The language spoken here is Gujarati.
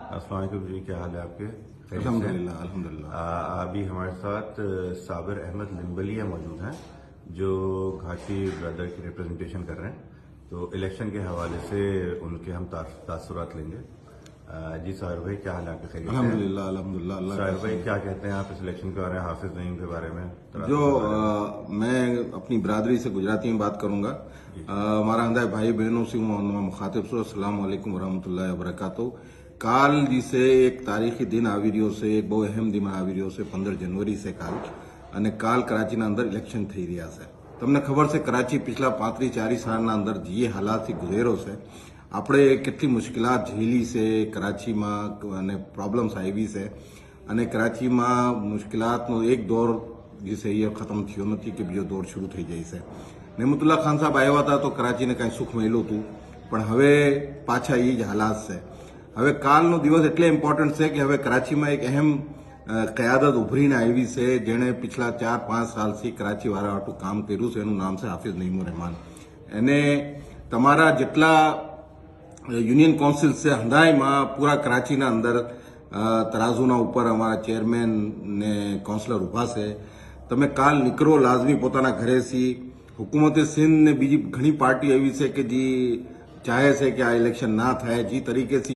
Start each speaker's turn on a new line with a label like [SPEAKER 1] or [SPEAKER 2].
[SPEAKER 1] अस्सलाम वालेकुम जी, क्या हाल है आपके? खैरियत से?
[SPEAKER 2] अल्हम्दुलिल्लाह अल्हम्दुलिल्लाह।
[SPEAKER 1] अभी हमारे साथ साबिर अहमद लिम्बलिया मौजूद हैं जो घाटी ब्रदर की रिप्रेजेंटेशन कर रहे हैं। तो इलेक्शन के हवाले से उनके हम तासुरात लेंगे। जी साहिर भाई, क्या हाल है आपके? खैरियत से?
[SPEAKER 2] अल्हम्दुलिल्लाह अल्हम्दुलिल्लाह अल्लाह
[SPEAKER 1] साहिर
[SPEAKER 2] का
[SPEAKER 1] भाई,
[SPEAKER 2] शुक्र।
[SPEAKER 1] क्या कहते हैं आप इस इलेक्शन के बारे में, हाफिज नईम के बारे में?
[SPEAKER 2] जो
[SPEAKER 1] तराजुम के बारे में?
[SPEAKER 2] मैं अपनी बरादरी से गुजराती में बात करूंगा। हमारा हंदा भाई बहनों से मुखातिब सो अस्सलाम वालेकुम वरहमतुल्लाहि वबरकातुहू। काल जिसे एक तारीखी दिन આવી રહ્યો છે, એક બહુ અહેમ દિન આવી રહ્યો છે, 15 જનવરી છે કાલ, અને કાલ કરાચીના અંદર ઇલેક્શન થઈ રહ્યા છે। તમને ખબર છે કરાચી पिछला 35-40 સાલના અંદર જે હાલાતથી ગુજરેલો છે, આપણે કેટલી મુશ્કેલાત ઝીલી છે કરાચીમાં અને પ્રોબ્લેમ્સ આવી છે, અને કરાચીમાં મુશ્કેલાતનો એક દોર જે છે એ ખતમ થયો નથી કે બીજો દોર શરૂ થઈ જાય છે। નેમતુલ્લા ખાન સાહેબ આવ્યા હતા તો કરાચીને કાંઈ સુખ મળ્યું હતું, પણ હવે પાછા એ જ હાલાત છે। હવે કાલનો દિવસ એટલે ઇમ્પોર્ટન્ટ છે કે હવે કરાચીમાં એક અહેમ કયાદત ઉભરીને આવી છે જેણે पिछला 4-5 સાલથી કરાચી વાળા હાટું કામ કર્યું છે। એનું નામ છે હાફિઝ નઈમુર રહેમાન। એને તમારા જેટલા યુનિયન કાઉન્સિલ છે હંધાઈમાં પૂરા કરાચીના અંદર તરાજુના ઉપર અમારા ચેરમેન ને કાઉન્સિલર ઉભા છે। તમે કાલ નીકળો લાજમી પોતાના ઘરેથી। હુકુમતે સિંધ ને બીજી ઘણી પાર્ટી એવી છે કે જે ચાહે છે કે આ ઇલેક્શન ના થાય, જે તરીકેથી